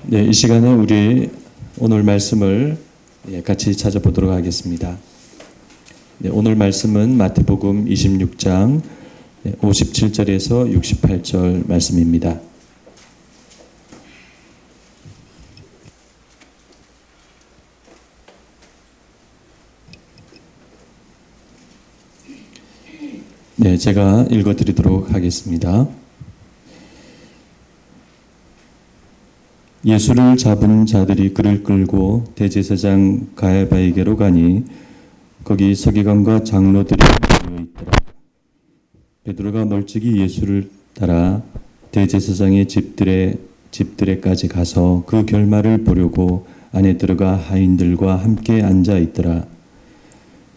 네, 이 시간에 우리 오늘 말씀을 같이 찾아보도록 하겠습니다. 네, 오늘 말씀은 마태복음 26장 57절에서 68절 말씀입니다. 네, 제가 읽어드리도록 하겠습니다. 예수를 잡은 자들이 그를 끌고 대제사장 가야바에게로 가니 거기 서기관과 장로들이 모여 있더라. 베드로가 멀찍이 예수를 따라 대제사장의 집들에까지 가서 그 결말을 보려고 안에 들어가 하인들과 함께 앉아 있더라.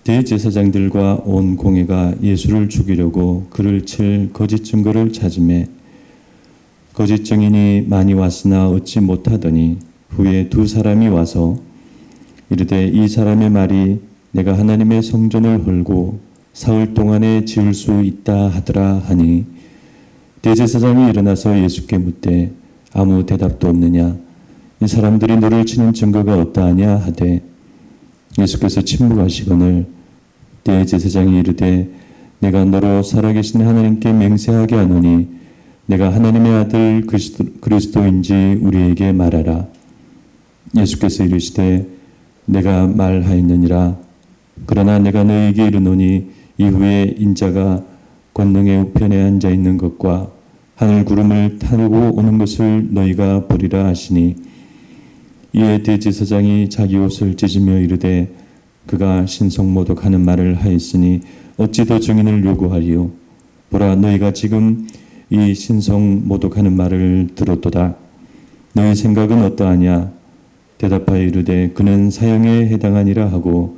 대제사장들과 온 공회가 예수를 죽이려고 그를 칠 거짓 증거를 찾으매 거짓 증인이 많이 왔으나 얻지 못하더니 후에 두 사람이 와서 이르되 이 사람의 말이 내가 하나님의 성전을 헐고 사흘 동안에 지을 수 있다 하더라 하니 대제사장이 일어나서 예수께 묻되 아무 대답도 없느냐 이 사람들이 너를 치는 증거가 어떠하냐 하되 예수께서 침묵하시거늘 대제사장이 이르되 내가 너로 살아계신 하나님께 맹세하게 하노니 내가 하나님의 아들 그리스도인지 우리에게 말하라. 예수께서 이르시되 내가 말하였느니라. 그러나 내가 너희에게 이르노니 이후에 인자가 권능의 우편에 앉아 있는 것과 하늘 구름을 타고 오는 것을 너희가 보리라 하시니 이에 대제사장이 자기 옷을 찢으며 이르되 그가 신성모독하는 말을 하였으니 어찌 더 증인을 요구하리요. 보라 너희가 지금 이 신성모독하는 말을 들었도다. 너희 생각은 어떠하냐? 대답하여 이르되 그는 사형에 해당하니라 하고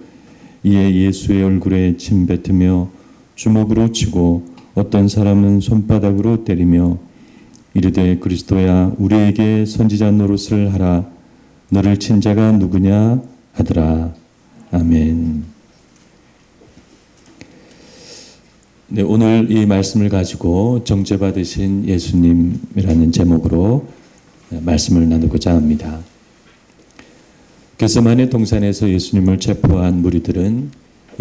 이에 예수의 얼굴에 침 뱉으며 주먹으로 치고 어떤 사람은 손바닥으로 때리며 이르되 그리스도야 우리에게 선지자 노릇을 하라. 너를 친 자가 누구냐 하더라. 아멘. 네, 오늘 이 말씀을 가지고 정죄받으신 예수님이라는 제목으로 말씀을 나누고자 합니다. 겟세마네 동산에서 예수님을 체포한 무리들은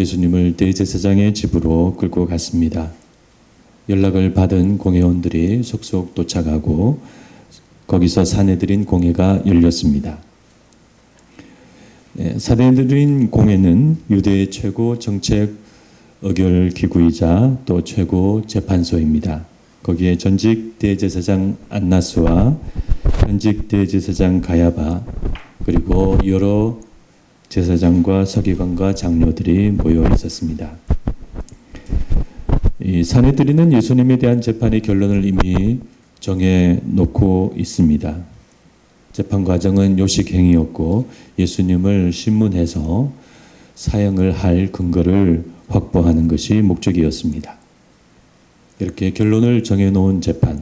예수님을 대제사장의 집으로 끌고 갔습니다. 연락을 받은 공회원들이 속속 도착하고 거기서 사내들인 공회가 열렸습니다. 사내들인 공회는 유대의 최고 정책 의결 기구이자 또 최고 재판소입니다. 거기에 전직 대제사장 안나스와 현직 대제사장 가야바 그리고 여러 제사장과 서기관과 장로들이 모여 있었습니다. 이 사내들이는 예수님에 대한 재판의 결론을 이미 정해 놓고 있습니다. 재판 과정은 요식행위였고 예수님을 신문해서 사형을 할 근거를 확보하는 것이 목적이었습니다. 이렇게 결론을 정해놓은 재판,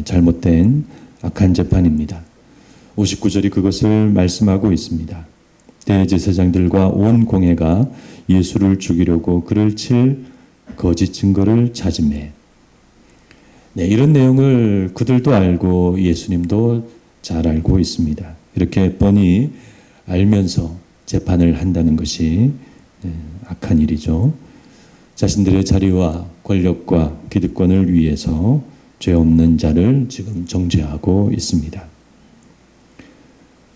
잘못된 악한 재판입니다. 59절이 그것을 말씀하고 있습니다. 대제사장들과 온 공회가 예수를 죽이려고 그를 칠 거짓 증거를 찾으매 이런 내용을 그들도 알고 예수님도 잘 알고 있습니다. 이렇게 뻔히 알면서 재판을 한다는 것이 악한 일이죠. 자신들의 자리와 권력과 기득권을 위해서 죄 없는 자를 지금 정죄하고 있습니다.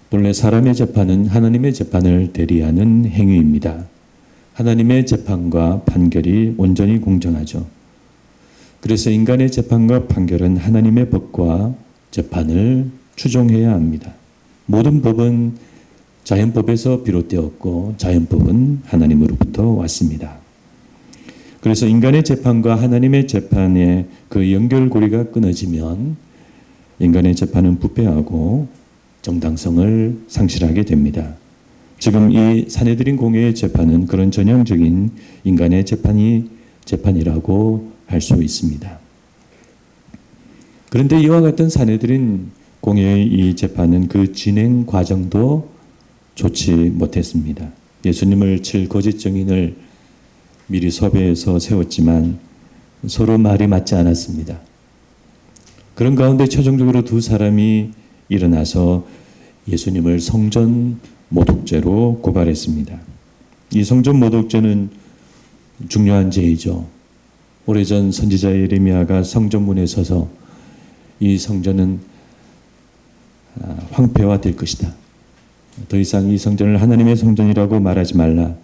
본래 사람의 재판은 하나님의 재판을 대리하는 행위입니다. 하나님의 재판과 판결이 온전히 공정하죠. 그래서 인간의 재판과 판결은 하나님의 법과 재판을 추종해야 합니다. 모든 법은 자연법에서 비롯되었고 자연법은 하나님으로부터 왔습니다. 그래서 인간의 재판과 하나님의 재판의 그 연결고리가 끊어지면 인간의 재판은 부패하고 정당성을 상실하게 됩니다. 지금 이 사내들인 공회의 재판은 그런 전형적인 인간의 재판이라고 할 수 있습니다. 그런데 이와 같은 사내들인 공회의 이 재판은 그 진행 과정도 좋지 못했습니다. 예수님을 칠 거짓 증인을 미리 섭외해서 세웠지만 서로 말이 맞지 않았습니다. 그런 가운데 최종적으로 두 사람이 일어나서 예수님을 성전 모독죄로 고발했습니다. 이 성전 모독죄는 중요한 죄이죠. 오래전 선지자 예레미야가 성전문에 서서 이 성전은 황폐화될 것이다. 더 이상 이 성전을 하나님의 성전이라고 말하지 말라.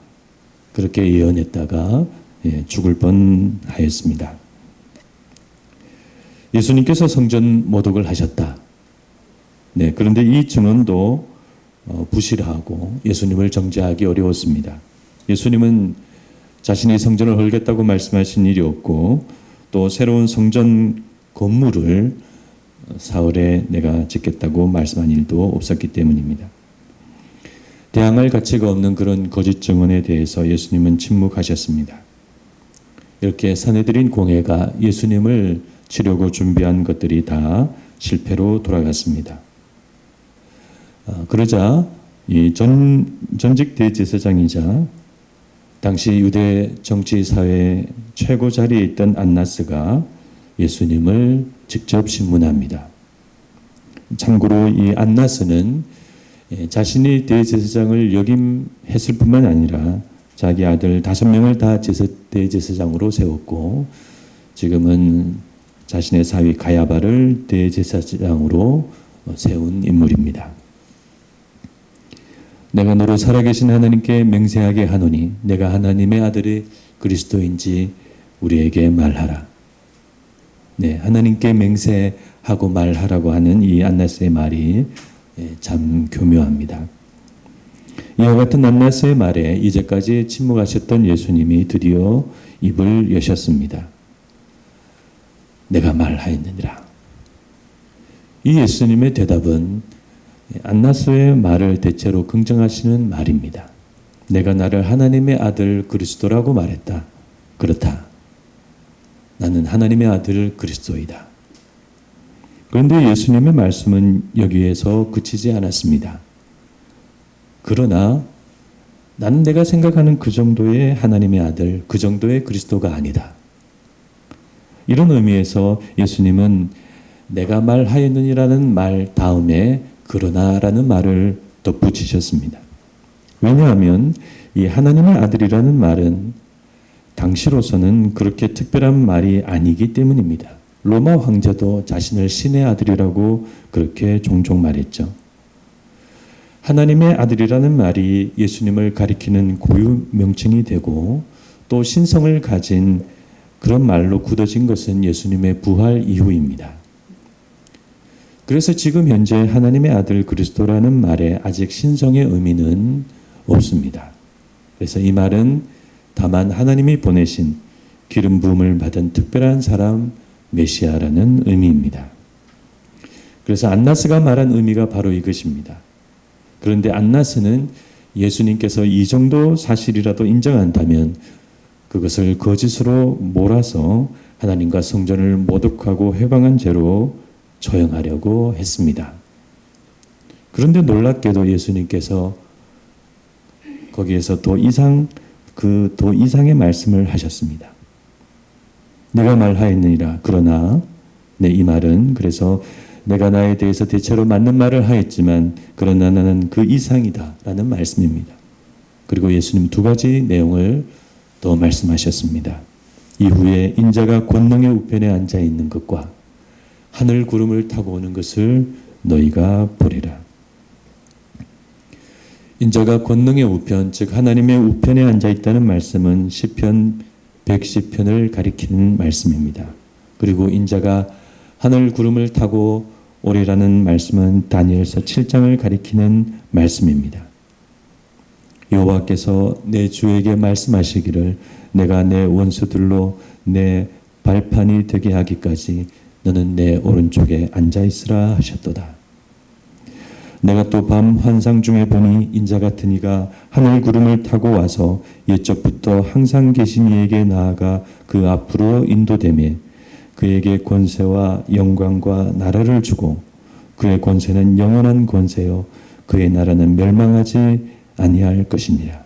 그렇게 예언했다가 죽을 뻔하였습니다. 예수님께서 성전 모독을 하셨다. 그런데 이 증언도 부실하고 예수님을 정죄하기 어려웠습니다. 예수님은 자신이 성전을 헐겠다고 말씀하신 일이 없고 또 새로운 성전 건물을 사흘에 내가 짓겠다고 말씀한 일도 없었기 때문입니다. 대항할 가치가 없는 그런 거짓 증언에 대해서 예수님은 침묵하셨습니다. 이렇게 산헤드린 공회가 예수님을 치려고 준비한 것들이 다 실패로 돌아갔습니다. 그러자 이 전직 대제사장이자 당시 유대 정치 사회 최고 자리에 있던 안나스가 예수님을 직접 신문합니다. 참고로 이 안나스는 자신이 대제사장을 역임했을 뿐만 아니라 자기 아들 5명을 다 대제사장으로 세웠고 지금은 자신의 사위 가야바를 대제사장으로 세운 인물입니다. 내가 너로 살아계신 하나님께 맹세하게 하노니 내가 하나님의 아들이 그리스도인지 우리에게 말하라. 하나님께 맹세하고 말하라고 하는 이 안나스의 말이 참 교묘합니다. 이와 같은 안나스의 말에 이제까지 침묵하셨던 예수님이 드디어 입을 여셨습니다. 내가 말하였느니라. 이 예수님의 대답은 안나스의 말을 대체로 긍정하시는 말입니다. 내가 나를 하나님의 아들 그리스도라고 말했다. 그렇다. 나는 하나님의 아들 그리스도이다. 그런데 예수님의 말씀은 여기에서 그치지 않았습니다. 그러나 나는 내가 생각하는 그 정도의 하나님의 아들, 그 정도의 그리스도가 아니다. 이런 의미에서 예수님은 내가 말하였느니라는 말 다음에 그러나라는 말을 덧붙이셨습니다. 왜냐하면 이 하나님의 아들이라는 말은 당시로서는 그렇게 특별한 말이 아니기 때문입니다. 로마 황제도 자신을 신의 아들이라고 그렇게 종종 말했죠. 하나님의 아들이라는 말이 예수님을 가리키는 고유 명칭이 되고 또 신성을 가진 그런 말로 굳어진 것은 예수님의 부활 이후입니다. 그래서 지금 현재 하나님의 아들 그리스도라는 말에 아직 신성의 의미는 없습니다. 그래서 이 말은 다만 하나님이 보내신 기름 부음을 받은 특별한 사람 메시아라는 의미입니다. 그래서 안나스가 말한 의미가 바로 이것입니다. 그런데 안나스는 예수님께서 이 정도 사실이라도 인정한다면 그것을 거짓으로 몰아서 하나님과 성전을 모독하고 회방한 죄로 처형하려고 했습니다. 그런데 놀랍게도 예수님께서 거기에서 더 이상의 말씀을 하셨습니다. 내가 말하였느니라. 그러나 이 말은 그래서 내가 나에 대해서 대체로 맞는 말을 하였지만 그러나 나는 그 이상이다 라는 말씀입니다. 그리고 예수님 2가지 내용을 더 말씀하셨습니다. 이후에 인자가 권능의 우편에 앉아 있는 것과 하늘 구름을 타고 오는 것을 너희가 보리라. 인자가 권능의 우편, 즉 하나님의 우편에 앉아 있다는 말씀은 시편 110편을 가리키는 말씀입니다. 그리고 인자가 하늘 구름을 타고 오리라는 말씀은 다니엘서 7장을 가리키는 말씀입니다. 여호와께서 내 주에게 말씀하시기를 내가 내 원수들로 내 발판이 되게 하기까지 너는 내 오른쪽에 앉아 있으라 하셨도다. 내가 또 밤 환상 중에 보니 인자 같은 이가 하늘 구름을 타고 와서 옛적부터 항상 계신 이에게 나아가 그 앞으로 인도되매 그에게 권세와 영광과 나라를 주고 그의 권세는 영원한 권세요 그의 나라는 멸망하지 아니할 것이니라.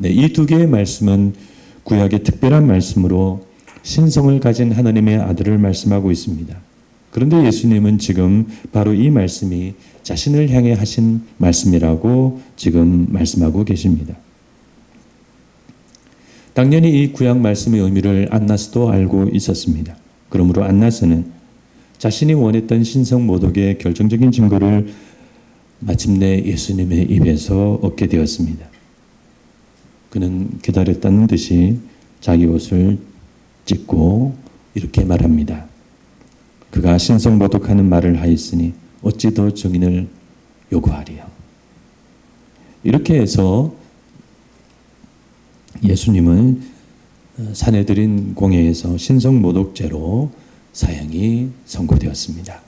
이 2개의 말씀은 구약의 특별한 말씀으로 신성을 가진 하나님의 아들을 말씀하고 있습니다. 그런데 예수님은 지금 바로 이 말씀이 자신을 향해 하신 말씀이라고 지금 말씀하고 계십니다. 당연히 이 구약 말씀의 의미를 안나스도 알고 있었습니다. 그러므로 안나스는 자신이 원했던 신성모독의 결정적인 증거를 마침내 예수님의 입에서 얻게 되었습니다. 그는 기다렸다는 듯이 자기 옷을 찢고 이렇게 말합니다. 그가 신성모독하는 말을 하였으니 어찌 더 증인을 요구하리요. 이렇게 해서 예수님은 산헤드린 공회에서 신성모독죄로 사형이 선고되었습니다.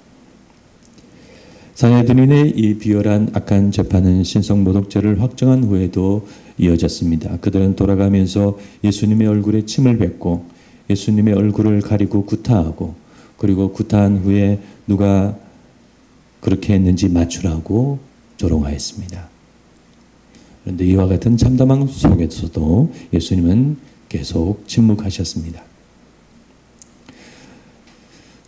산헤드린의 이 비열한 악한 재판은 신성모독죄를 확정한 후에도 이어졌습니다. 그들은 돌아가면서 예수님의 얼굴에 침을 뱉고 예수님의 얼굴을 가리고 구타하고 그리고 구타한 후에 누가 그렇게 했는지 맞추라고 조롱하였습니다. 그런데 이와 같은 참담함 속에서도 예수님은 계속 침묵하셨습니다.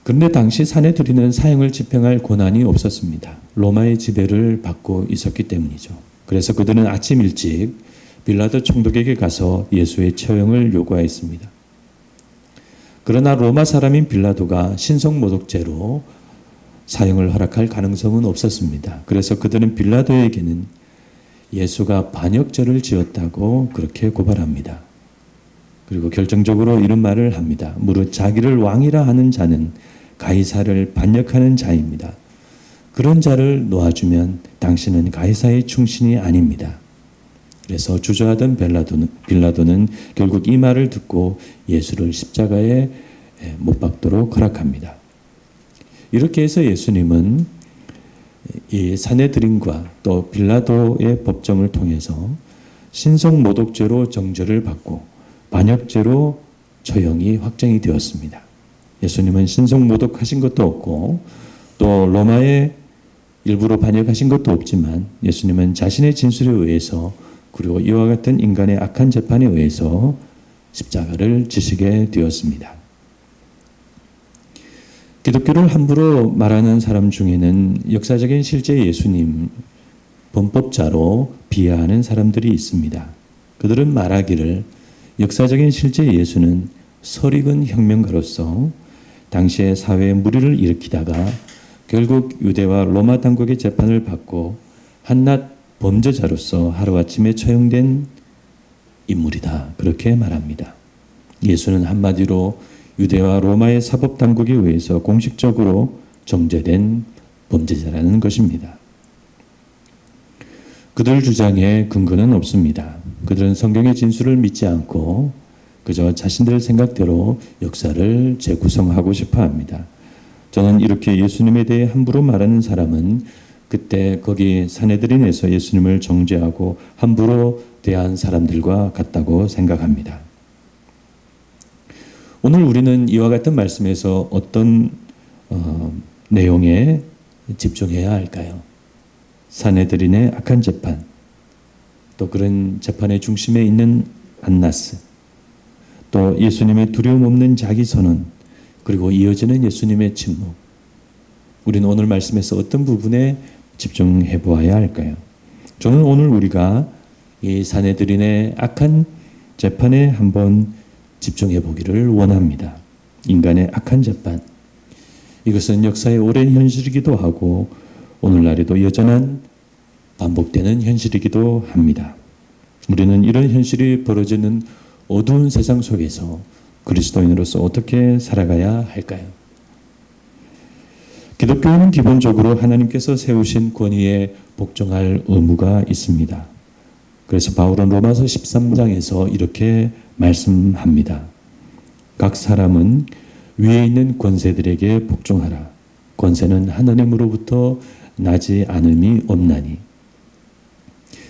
그런데 당시 산헤드린은 사형을 집행할 권한이 없었습니다. 로마의 지배를 받고 있었기 때문이죠. 그래서 그들은 아침 일찍 빌라도 총독에게 가서 예수의 처형을 요구하였습니다. 그러나 로마 사람인 빌라도가 신성모독죄로 사형을 허락할 가능성은 없었습니다. 그래서 그들은 빌라도에게는 예수가 반역죄를 지었다고 그렇게 고발합니다. 그리고 결정적으로 이런 말을 합니다. 무릇 자기를 왕이라 하는 자는 가이사를 반역하는 자입니다. 그런 자를 놓아주면 당신은 가이사의 충신이 아닙니다. 그래서 주저하던 빌라도는 결국 이 말을 듣고 예수를 십자가에 못 박도록 허락합니다. 이렇게 해서 예수님은 이 산헤드린과 또 빌라도의 법정을 통해서 신성모독죄로 정죄를 받고 반역죄로 처형이 확정이 되었습니다. 예수님은 신성모독하신 것도 없고 또 로마에 일부러 반역하신 것도 없지만 예수님은 자신의 진술에 의해서 그리고 이와 같은 인간의 악한 재판에 의해서 십자가를 지시게 되었습니다. 기독교를 함부로 말하는 사람 중에는 역사적인 실제 예수님 범법자로 비하하는 사람들이 있습니다. 그들은 말하기를 역사적인 실제 예수는 설익은 혁명가로서 당시의 사회에 무리를 일으키다가 결국 유대와 로마 당국의 재판을 받고 한낱 범죄자로서 하루아침에 처형된 인물이다. 그렇게 말합니다. 예수는 한마디로 유대와 로마의 사법 당국에 의해서 공식적으로 정죄된 범죄자라는 것입니다. 그들 주장에 근거는 없습니다. 그들은 성경의 진술을 믿지 않고 그저 자신들 생각대로 역사를 재구성하고 싶어 합니다. 저는 이렇게 예수님에 대해 함부로 말하는 사람은 그때 거기 산헤드린에서 예수님을 정죄하고 함부로 대한 사람들과 같다고 생각합니다. 오늘 우리는 이와 같은 말씀에서 어떤 내용에 집중해야 할까요? 산헤드린의 악한 재판, 또 그런 재판의 중심에 있는 안나스, 또 예수님의 두려움 없는 자기 선언, 그리고 이어지는 예수님의 침묵. 우리는 오늘 말씀에서 어떤 부분에 집중해 보아야 할까요? 저는 오늘 우리가 이 산헤드린의 악한 재판에 한번 집중해 보기를 원합니다. 인간의 악한 재판. 이것은 역사의 오랜 현실이기도 하고 오늘날에도 여전한 반복되는 현실이기도 합니다. 우리는 이런 현실이 벌어지는 어두운 세상 속에서 그리스도인으로서 어떻게 살아가야 할까요? 기독교는 기본적으로 하나님께서 세우신 권위에 복종할 의무가 있습니다. 그래서 바울은 로마서 13장에서 이렇게 말씀합니다. 각 사람은 위에 있는 권세들에게 복종하라. 권세는 하나님으로부터 나지 않음이 없나니.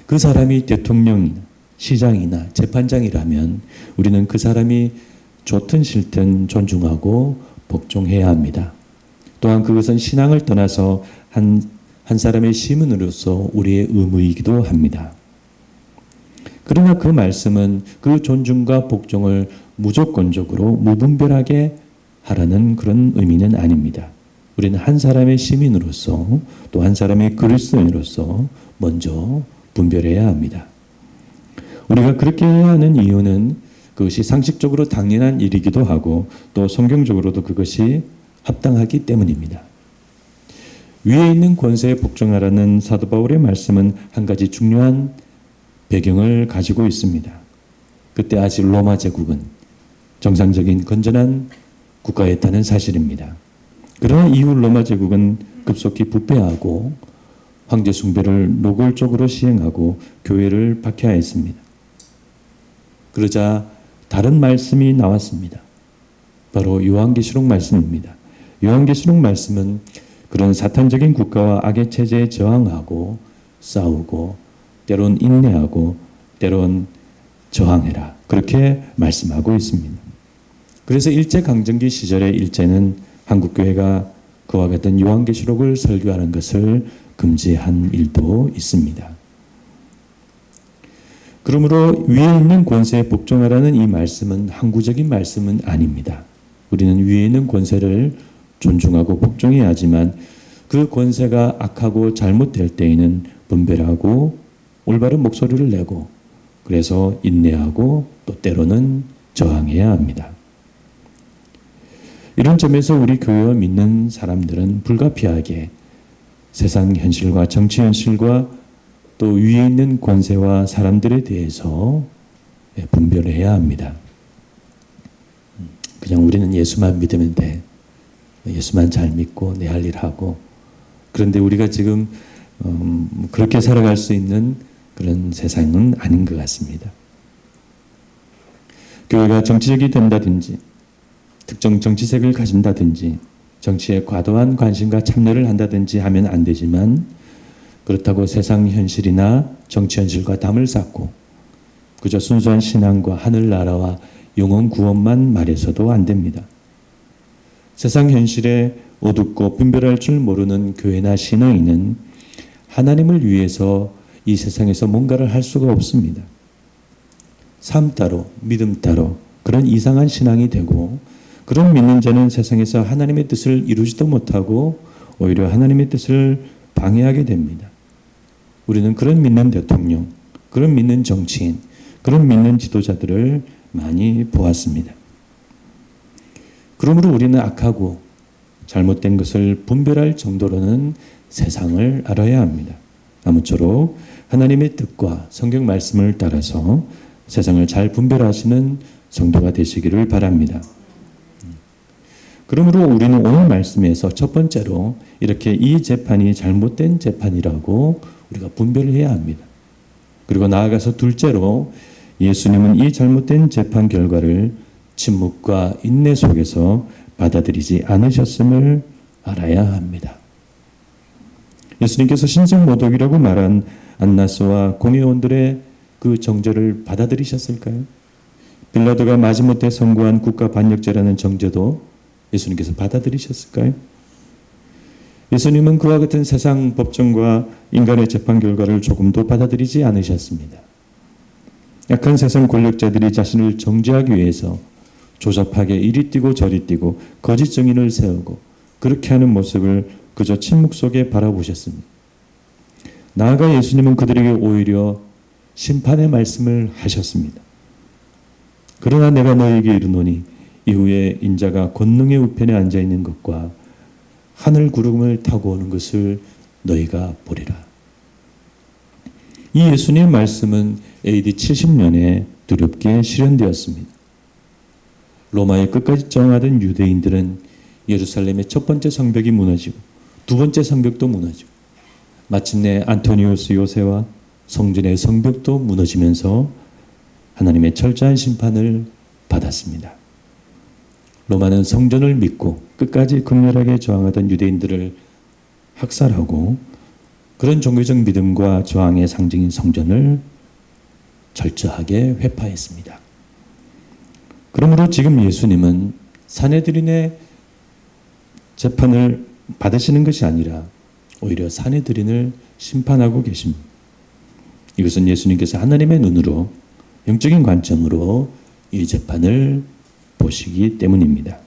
그 사람이 대통령이나 시장이나 재판장이라면 우리는 그 사람이 좋든 싫든 존중하고 복종해야 합니다. 또한 그것은 신앙을 떠나서 한 사람의 시민으로서 우리의 의무이기도 합니다. 그러나 그 말씀은 그 존중과 복종을 무조건적으로 무분별하게 하라는 그런 의미는 아닙니다. 우리는 한 사람의 시민으로서 또 한 사람의 그리스도인으로서 먼저 분별해야 합니다. 우리가 그렇게 해야 하는 이유는 그것이 상식적으로 당연한 일이기도 하고 또 성경적으로도 그것이 합당하기 때문입니다. 위에 있는 권세에 복종하라는 사도 바울의 말씀은 한 가지 중요한 배경을 가지고 있습니다. 그때 아직 로마 제국은 정상적인 건전한 국가였다는 사실입니다. 그러나 이후 로마 제국은 급속히 부패하고 황제 숭배를 노골적으로 시행하고 교회를 박해하였습니다. 그러자 다른 말씀이 나왔습니다. 바로 요한계시록 말씀입니다. 요한계시록 말씀은 그런 사탄적인 국가와 악의 체제에 저항하고 싸우고 때론 인내하고 때론 저항해라. 그렇게 말씀하고 있습니다. 그래서 일제강점기 시절의 일제는 한국교회가 그와 같은 요한계시록을 설교하는 것을 금지한 일도 있습니다. 그러므로 위에 있는 권세에 복종하라는 이 말씀은 항구적인 말씀은 아닙니다. 우리는 위에 있는 권세를 존중하고 복종해야 하지만 그 권세가 악하고 잘못될 때에는 분별하고 올바른 목소리를 내고 그래서 인내하고 또 때로는 저항해야 합니다. 이런 점에서 우리 교회와 믿는 사람들은 불가피하게 세상 현실과 정치 현실과 또 위에 있는 권세와 사람들에 대해서 분별해야 합니다. 그냥 우리는 예수만 믿으면 돼. 예수만 잘 믿고 내 할 일 하고. 그런데 우리가 지금 그렇게 살아갈 수 있는 그런 세상은 아닌 것 같습니다. 교회가 정치적이 된다든지 특정 정치색을 가진다든지 정치에 과도한 관심과 참여를 한다든지 하면 안 되지만 그렇다고 세상 현실이나 정치 현실과 담을 쌓고 그저 순수한 신앙과 하늘나라와 영혼 구원만 말해서도 안 됩니다. 세상 현실에 어둡고 분별할 줄 모르는 교회나 신앙인은 하나님을 위해서 이 세상에서 뭔가를 할 수가 없습니다. 삶 따로 믿음 따로 그런 이상한 신앙이 되고 그런 믿는 자는 세상에서 하나님의 뜻을 이루지도 못하고 오히려 하나님의 뜻을 방해하게 됩니다. 우리는 그런 믿는 대통령, 그런 믿는 정치인, 그런 믿는 지도자들을 많이 보았습니다. 그러므로 우리는 악하고 잘못된 것을 분별할 정도로는 세상을 알아야 합니다. 아무쪼록 하나님의 뜻과 성경 말씀을 따라서 세상을 잘 분별하시는 성도가 되시기를 바랍니다. 그러므로 우리는 오늘 말씀에서 첫 번째로 이렇게 이 재판이 잘못된 재판이라고 우리가 분별해야 합니다. 그리고 나아가서 둘째로 예수님은 이 잘못된 재판 결과를 침묵과 인내 속에서 받아들이지 않으셨음을 알아야 합니다. 예수님께서 신성모독이라고 말한 안나스와 공회원들의 그 정죄를 받아들이셨을까요? 빌라도가 마지못해 선고한 국가 반역죄라는 정죄도 예수님께서 받아들이셨을까요? 예수님은 그와 같은 세상 법정과 인간의 재판 결과를 조금도 받아들이지 않으셨습니다. 약한 세상 권력자들이 자신을 정죄하기 위해서 조잡하게 이리 뛰고 저리 뛰고 거짓 증인을 세우고 그렇게 하는 모습을 그저 침묵 속에 바라보셨습니다. 나아가 예수님은 그들에게 오히려 심판의 말씀을 하셨습니다. 그러나 내가 너에게 이르노니 이후에 인자가 권능의 우편에 앉아 있는 것과 하늘 구름을 타고 오는 것을 너희가 보리라. 이 예수님의 말씀은 AD 70년에 두렵게 실현되었습니다. 로마의 끝까지 저항하던 유대인들은 예루살렘의 첫 번째 성벽이 무너지고 두 번째 성벽도 무너지고 마침내 안토니우스 요새와 성전의 성벽도 무너지면서 하나님의 철저한 심판을 받았습니다. 로마는 성전을 믿고 끝까지 극렬하게 저항하던 유대인들을 학살하고 그런 종교적 믿음과 저항의 상징인 성전을 철저하게 회파했습니다. 그러므로 지금 예수님은 사내들인의 재판을 받으시는 것이 아니라 오히려 사내들인을 심판하고 계십니다. 이것은 예수님께서 하나님의 눈으로 영적인 관점으로 이 재판을 보시기 때문입니다.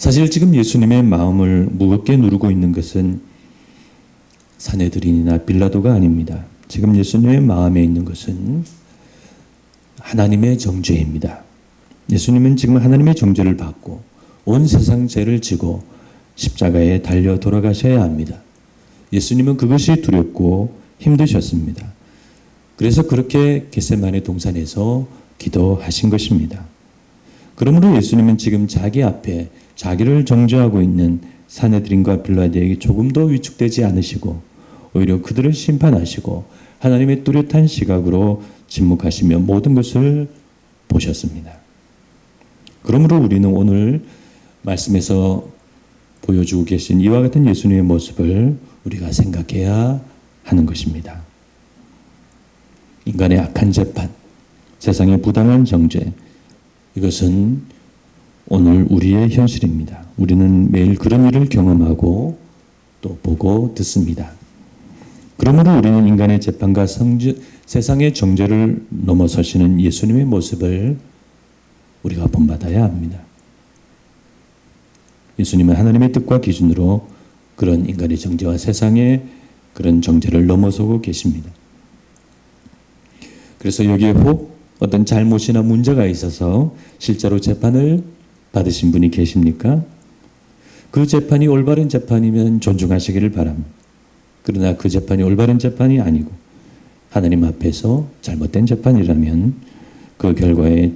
사실 지금 예수님의 마음을 무겁게 누르고 있는 것은 산헤드린이나 빌라도가 아닙니다. 지금 예수님의 마음에 있는 것은 하나님의 정죄입니다. 예수님은 지금 하나님의 정죄를 받고 온 세상 죄를 지고 십자가에 달려 돌아가셔야 합니다. 예수님은 그것이 두렵고 힘드셨습니다. 그래서 그렇게 겟세마네 동산에서 기도하신 것입니다. 그러므로 예수님은 지금 자기 앞에 자기를 정죄하고 있는 산헤드린과 빌라도에게 조금 더 위축되지 않으시고 오히려 그들을 심판하시고 하나님의 뚜렷한 시각으로 침묵하시며 모든 것을 보셨습니다. 그러므로 우리는 오늘 말씀에서 보여주고 계신 이와 같은 예수님의 모습을 우리가 생각해야 하는 것입니다. 인간의 악한 재판, 세상의 부당한 정죄, 이것은 오늘 우리의 현실입니다. 우리는 매일 그런 일을 경험하고 또 보고 듣습니다. 그러므로 우리는 인간의 재판과 세상의 정죄를 넘어서시는 예수님의 모습을 우리가 본받아야 합니다. 예수님은 하나님의 뜻과 기준으로 그런 인간의 정죄와 세상의 그런 정죄를 넘어서고 계십니다. 그래서 여기에 혹 어떤 잘못이나 문제가 있어서 실제로 재판을 받으신 분이 계십니까? 그 재판이 올바른 재판이면 존중하시기를 바랍니다. 그러나 그 재판이 올바른 재판이 아니고 하나님 앞에서 잘못된 재판이라면 그 결과에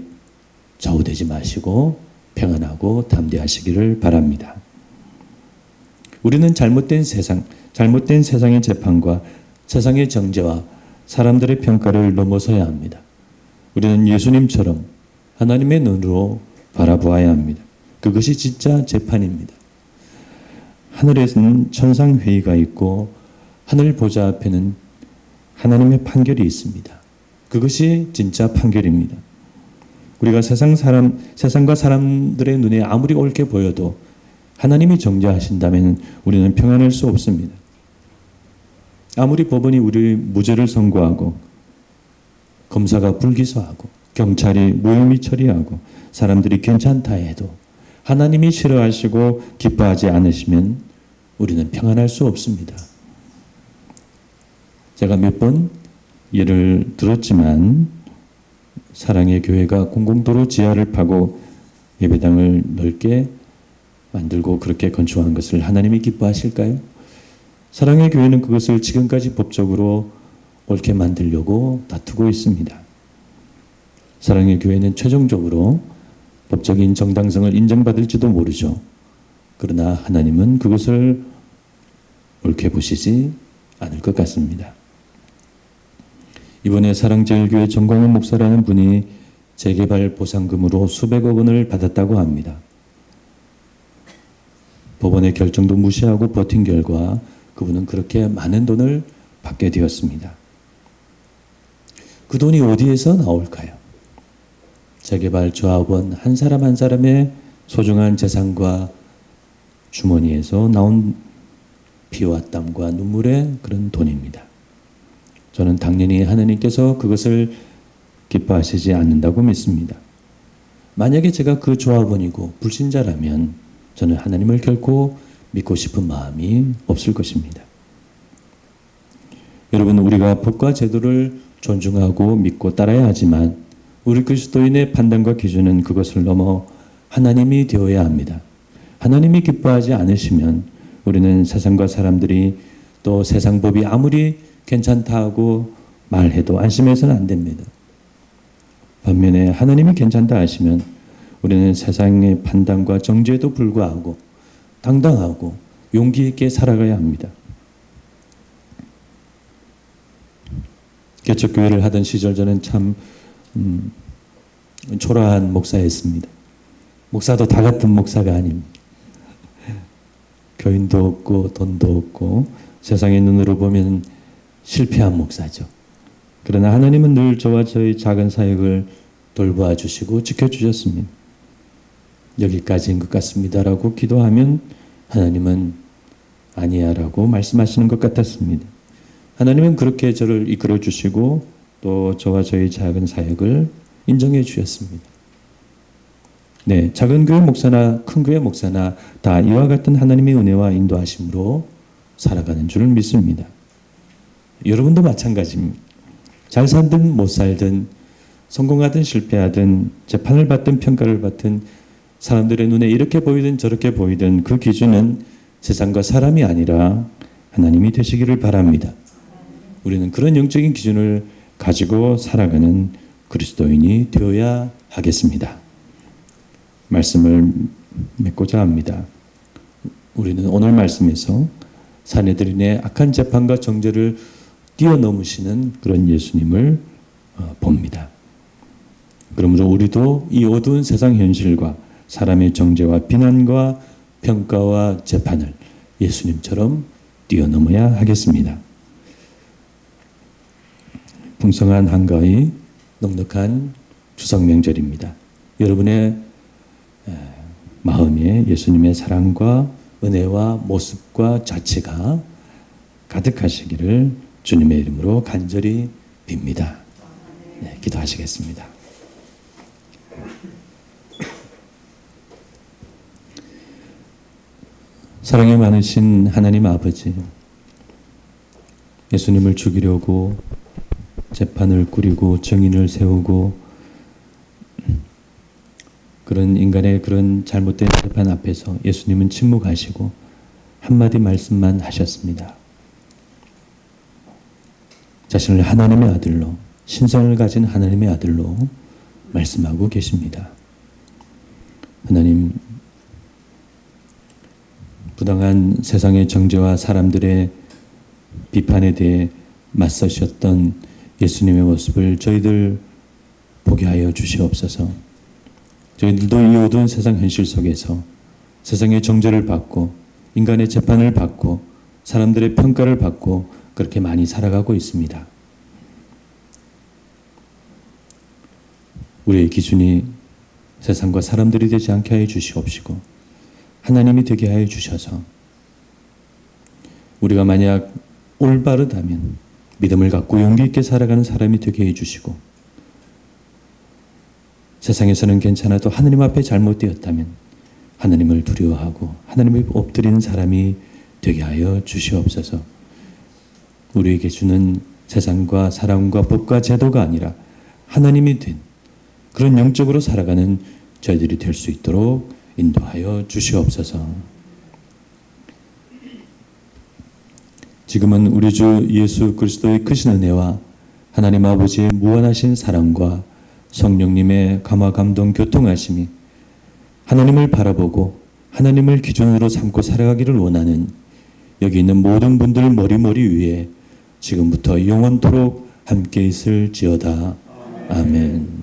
좌우되지 마시고 평안하고 담대하시기를 바랍니다. 우리는 잘못된 세상의 재판과 세상의 정죄와 사람들의 평가를 넘어서야 합니다. 우리는 예수님처럼 하나님의 눈으로 바라보아야 합니다. 그것이 진짜 재판입니다. 하늘에는 천상회의가 있고 하늘 보좌 앞에는 하나님의 판결이 있습니다. 그것이 진짜 판결입니다. 우리가 세상과 사람들의 눈에 아무리 옳게 보여도 하나님이 정죄하신다면 우리는 평안할 수 없습니다. 아무리 법원이 우리 무죄를 선고하고 검사가 불기소하고 경찰이 무혐의 처리하고 사람들이 괜찮다 해도 하나님이 싫어하시고 기뻐하지 않으시면 우리는 평안할 수 없습니다. 제가 몇 번 예를 들었지만 사랑의 교회가 공공도로 지하를 파고 예배당을 넓게 만들고 그렇게 건축한 것을 하나님이 기뻐하실까요? 사랑의 교회는 그것을 지금까지 법적으로 옳게 만들려고 다투고 있습니다. 사랑의 교회는 최종적으로 법적인 정당성을 인정받을지도 모르죠. 그러나 하나님은 그것을 옳게 보시지 않을 것 같습니다. 이번에 사랑제일교회 정광훈 목사라는 분이 재개발 보상금으로 수백억 원을 받았다고 합니다. 법원의 결정도 무시하고 버틴 결과 그분은 그렇게 많은 돈을 받게 되었습니다. 그 돈이 어디에서 나올까요? 재개발 조합원 한 사람 한 사람의 소중한 재산과 주머니에서 나온 피와 땀과 눈물의 그런 돈입니다. 저는 당연히 하나님께서 그것을 기뻐하시지 않는다고 믿습니다. 만약에 제가 그 조합원이고 불신자라면 저는 하나님을 결코 믿고 싶은 마음이 없을 것입니다. 여러분, 우리가 법과 제도를 존중하고 믿고 따라야 하지만 우리 그리스도인의 판단과 기준은 그것을 넘어 하나님이 되어야 합니다. 하나님이 기뻐하지 않으시면 우리는 세상과 사람들이 또 세상 법이 아무리 괜찮다 하고 말해도 안심해서는 안 됩니다. 반면에 하나님이 괜찮다 하시면 우리는 세상의 판단과 정죄에도 불구하고 당당하고 용기 있게 살아가야 합니다. 개척교회를 하던 시절 저는 참 초라한 목사였습니다. 목사도 다 같은 목사가 아닙니다. 교인도 없고 돈도 없고 세상의 눈으로 보면 실패한 목사죠. 그러나 하나님은 늘 저와 저희 작은 사역을 돌보아 주시고 지켜주셨습니다. 여기까지인 것 같습니다라고 기도하면 하나님은 아니야 라고 말씀하시는 것 같았습니다. 하나님은 그렇게 저를 이끌어 주시고 또 저와 저희 작은 사역을 인정해 주셨습니다. 네, 작은 교회 목사나 큰 교회 목사나 다 이와 같은 하나님의 은혜와 인도하심으로 살아가는 줄 믿습니다. 여러분도 마찬가지입니다. 잘 살든 못 살든 성공하든 실패하든 재판을 받든 평가를 받든 사람들의 눈에 이렇게 보이든 저렇게 보이든 그 기준은 세상과 사람이 아니라 하나님이 되시기를 바랍니다. 우리는 그런 영적인 기준을 가지고 살아가는 그리스도인이 되어야 하겠습니다. 말씀을 맺고자 합니다. 우리는 오늘 말씀에서 사내들인의 악한 재판과 정죄를 뛰어넘으시는 그런 예수님을 봅니다. 그러므로 우리도 이 어두운 세상 현실과 사람의 정죄와 비난과 평가와 재판을 예수님처럼 뛰어넘어야 하겠습니다. 풍성한 한가위, 넉넉한 추석 명절입니다. 여러분의 마음에 예수님의 사랑과 은혜와 모습과 자체가 가득하시기를 주님의 이름으로 간절히 빕니다. 네, 기도하시겠습니다. 사랑이 많으신 하나님 아버지, 예수님을 죽이려고 재판을 꾸리고 정인을 세우고 그런 인간의 그런 잘못된 재판 앞에서 예수님은 침묵하시고 한마디 말씀만 하셨습니다. 자신을 하나님의 아들로, 신성을 가진 하나님의 아들로 말씀하고 계십니다. 하나님, 부당한 세상의 정죄와 사람들의 비판에 대해 맞서셨던 예수님의 모습을 저희들 보게 하여 주시옵소서. 저희들도 이 어두운 세상 현실 속에서 세상의 정죄를 받고 인간의 재판을 받고 사람들의 평가를 받고 그렇게 많이 살아가고 있습니다. 우리의 기준이 세상과 사람들이 되지 않게 하여 주시옵시고 하나님이 되게 하여 주셔서 우리가 만약 올바르다면 믿음을 갖고 용기 있게 살아가는 사람이 되게 해주시고 세상에서는 괜찮아도 하나님 앞에 잘못되었다면 하나님을 두려워하고 하나님을 엎드리는 사람이 되게 하여 주시옵소서. 우리에게 주는 세상과 사람과 법과 제도가 아니라 하나님이 된 그런 영적으로 살아가는 저희들이 될 수 있도록 인도하여 주시옵소서. 지금은 우리 주 예수 그리스도의 크신 은혜와 하나님 아버지의 무한하신 사랑과 성령님의 감화 감동 교통하심이 하나님을 바라보고 하나님을 기준으로 삼고 살아가기를 원하는 여기 있는 모든 분들 머리 위에 지금부터 영원토록 함께 있을지어다. 아멘.